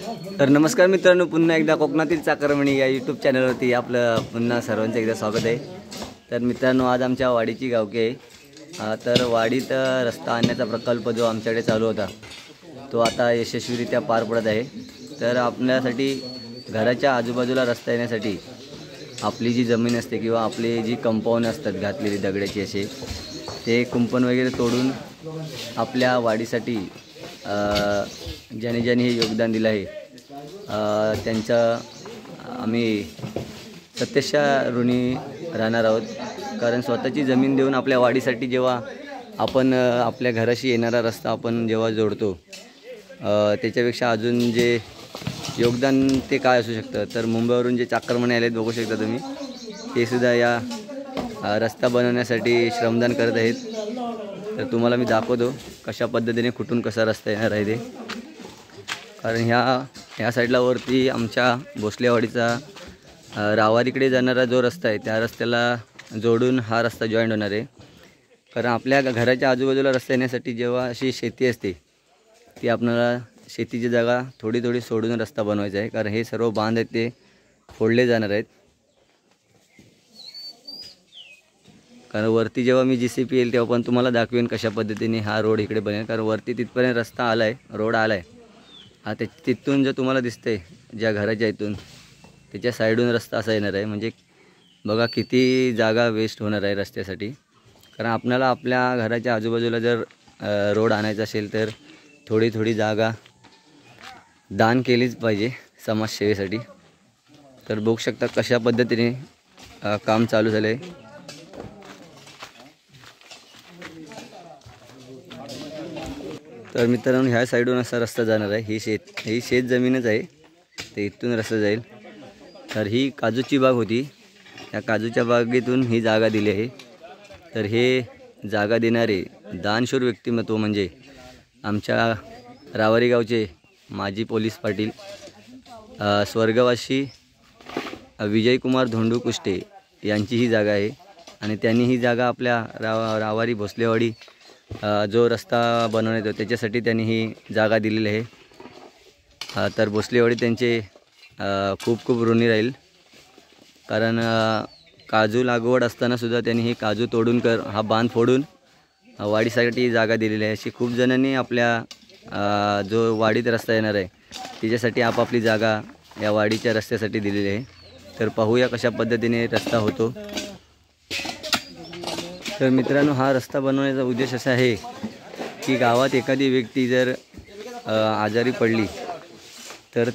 तर नमस्कार मित्रांनो, पुन्हा एकदा कोकणातील चाकरमणी या यूट्यूब चॅनलवरती आपलं पुन्हा सर्वांचं एकदा स्वागत आहे। तर मित्रांनो, आज आमच्या वाडीची गावकी आहे। तर वाडीत रस्ता आणण्याचा प्रकल्प जो आमच्याकडे चालू होता तो आता यशस्वीरित्या पार पडत आहे। तर आपल्यासाठी घराच्या आजूबाजूला रस्ता येण्यासाठी आपली जी जमीन असते किंवा आपली जी कंपाऊंड असतात घातलेली दगडाची असे, ते कुंपण वगैरे तोडून आपल्या वाडीसाठी ज्याने ज्याने हे योगदान दिलं आहे त्यांचा आम्ही सत्यशः ऋणी राहणार आहोत। कारण स्वतःची जमीन देऊन आपल्या वाडीसाठी जेव्हा आपण आपल्या घराशी येणारा रस्ता आपण जेव्हा जोडतो, त्याच्यापेक्षा अजून जे योगदान ते काय असू शकतं। तर मुंबईवरून जे चाकरमणी आलेत बघू शकता तुम्ही, ते सुद्धा या रस्ता बनवण्यासाठी श्रमदान करत आहेत। तर तुम्हाला मी दाखवतो कशा पद्धतीने कुठून कसा रस्ता येणार आहे ते। कारण ह्या साईडला वरती आमच्या भोसलेवाडीचा रावारीकडे जाणारा जो रस्ता आहे त्या रस्त्याला जोडून हा रस्ता जॉईंट होणार आहे। कारण आपल्या घराच्या आजूबाजूला रस्ता येण्यासाठी जेव्हा अशी शेती असते ती आपल्याला शेतीची जागा थोडी थोडी सोडून रस्ता बनवायचा आहे। कारण हे सर्व बांध आहेत ते फोडले जाणार आहेत। कारण वरती जेव्हा मी JCP येईल तेव्हा पण तुम्हाला दाखवेन कशा पद्धतीने हा रोड इकडे बनेल। कारण वरती तिथपर्यंत रस्ता आला आहे, रोड आला आहे। हा ते तिथून जो तुम्हाला दिसते ज्या घराच्या इथून त्याच्या साईडून रस्ता असा येणार आहे। म्हणजे बघा किती जागा वेस्ट होणार आहे रस्त्यासाठी। कारण आपल्याला आपल्या घराच्या आजूबाजूला जर रोड आणायचा असेल तर थोडी थोडी जागा दान केलीच पाहिजे समाजसेवेसाठी। तर बघू शकता कशा पद्धतीने काम चालू झालं आहे। तर मित्रांनो, ह्या साईडून असा रस्ता जाणार आहे। ही शेत जमीनच आहे, ते इथून रस्ता जाईल। तर ही काजूची बाग होती, त्या काजूच्या बागेतून ही जागा दिली आहे। तर हे जागा देणारे दानशूर व्यक्तिमत्व म्हणजे आमच्या रावारी गावचे माजी पोलीस पाटील स्वर्गवासी विजयकुमार धोंडू कुष्टे यांची ही जागा आहे। आणि त्यांनी ही जागा आपल्या रावारी भोसलेवाडी जो रस्ता बनवण्यात येतो त्याच्यासाठी त्यांनी ही जागा दिलेली आहे। तर भोसलेवाडी त्यांचे खूप खूप ऋणी राहील। कारण काजू लागवड असताना सुद्धा त्यांनी ही काजू तोडून हा बांध फोडून वाडीसाठी जागा दिलेली आहे। अशी खूप जणांनी आपल्या जो वाडीत रस्ता येणार आहे त्याच्यासाठी आपापली जागा या वाडीच्या रस्त्यासाठी दिलेली आहे। तर पाहूया कशा पद्धतीने रस्ता होतो। तर मित्रांनो, हा रस्ता बनवण्याचा उद्देश असा आहे की गावात एखादी व्यक्ती जर आजारी पडली तर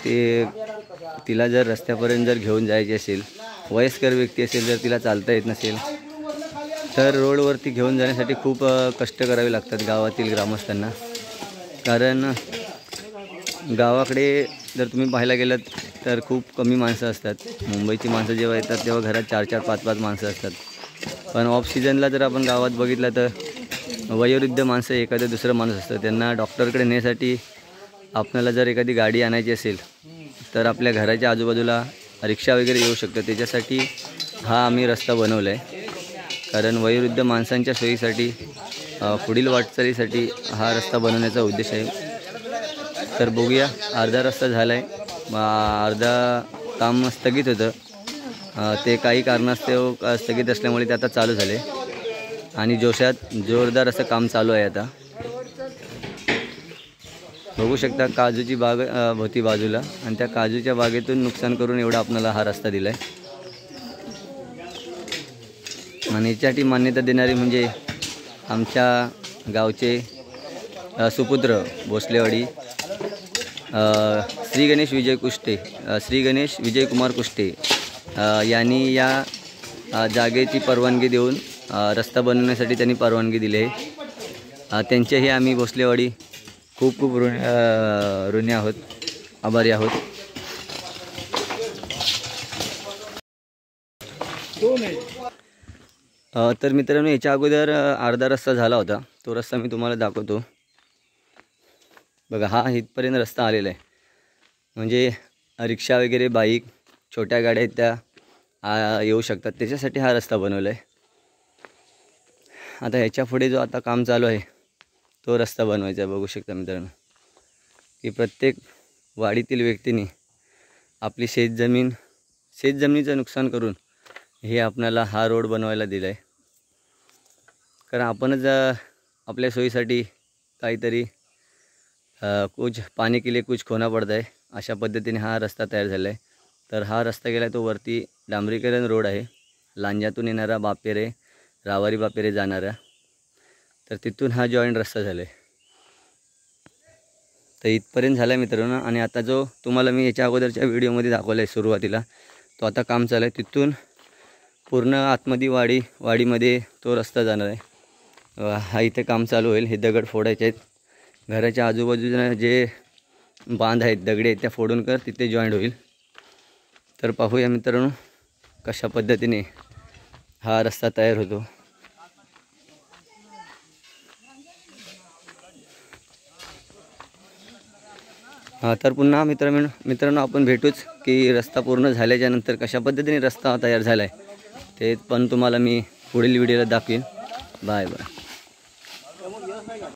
तिला जर रस्त्यापर्यंत जर घेऊन जायची असेल, वयस्कर व्यक्ती असेल, जर तिला चालता येत नसेल तर रोडवरती घेऊन जाण्यासाठी खूप कष्ट करावे लागतात गावातील ग्रामस्थांना। कारण गावाकडे जर तुम्ही पाहायला गेलात तर खूप कमी माणसं असतात। मुंबईची माणसं जेव्हा येतात तेव्हा घरात 4-4 5-5 माणसं असतात। पण ऑफ सीजनला जर आपण गावात बघितलं तर वयोवृद्ध माणसं, एखादं दुसरं माणूस असतं, त्यांना डॉक्टरकडे नेण्यासाठी आपल्याला जर एखादी गाडी आणायची असेल तर आपल्या घराच्या आजूबाजूला रिक्षा वगैरे येऊ शकतं। त्याच्यासाठी हा आम्ही रस्ता बनवला आहे। कारण वयोवृद्ध माणसांच्या सोयीसाठी पुढील वाटचालीसाठी हा रस्ता बनवण्याचा उद्देश आहे। तर बघूया, अर्धा रस्ता झाला आहे, अर्धा काम स्थगित होतं, ते काही कारणास्तव स्थगित असल्यामुळे ते आता चालू झाले आणि जोरदार असं काम चालू आहे आता। बघू शकता काजूची बाग भोवती बाजूला, आणि त्या काजूच्या बागेतून नुकसान करून एवढा आपल्याला हा रस्ता दिला आहे। आणि याच्यासाठी मान्यता देणारी म्हणजे आमच्या गावचे सुपुत्र भोसलेवाडी श्री गणेश विजयकुमार कुष्टे यांनी या जागेची परवानगी देऊन रस्ता बनवण्यासाठी त्यांनी परवानगी दिली आहे। त्यांचेही आम्ही भोसलेवाडी खूप खूप ऋणी आहोत, आभारी आहोत। तर मित्रांनो, याच्या अगोदर अर्धा रस्ता झाला होता, तो रस्ता मी तुम्हाला दाखवतो। बघा, हा इथपर्यंत रस्ता आलेला आहे। म्हणजे रिक्षा वगैरे, बाईक, छोट्या गाड्या आहेत त्या येऊ शकतात, त्याच्यासाठी हा रस्ता बनवला आहे। आता ह्याच्या पुढे जो आता काम चालू आहे तो रस्ता बनवायचा आहे। बघू शकता मित्रांनो की प्रत्येक वाडीतील व्यक्तींनी आपली शेतजमिनीचं नुकसान करून हे आपल्याला हा रोड बनवायला दिला आहे. कारण आपणच आपल्या सोयीसाठी काहीतरी कुछ पाणी के लिए कुछ खोना पडता है अशा पद्धतीने हा रस्ता तयार झाला आहे. तर हा रस्ता गेला तो वरती डांबरीकरण रोड आहे, लांजातून येणारा बापेरे रावारी बापेरे जाणारा. तर तिथून हा जॉईंट रस्ता झाला आहे. तर इथपर्यंत झाला आहे मित्रांनो. आणि आता जो तुम्हाला मी याच्या अगोदरच्या व्हिडिओमध्ये दाखवला आहे सुरुवातीला, तो आता काम चालू आहे. तिथून पूर्ण आतमध्ये वाडीमध्ये तो रस्ता जाणार आहे. हा इथे काम चालू होईल. हे दगड फोडायचे आहेत. घराच्या आजूबाजूला जे बांध आहेत दगडे आहेत त्या फोडून कर तिथे जॉईंट होईल. तर पाहूया मित्रांनो कशा पद्धतीने हा रस्ता तयार होतो. तर पुन्हा मित्रांनो आपण भेटूच की रस्ता पूर्ण झाल्याच्या नंतर कशा पद्धतीने रस्ता तयार झाला आहे ते पण तुम्हाला मी पुढील व्हिडिओला दाखवेन. Bye bye.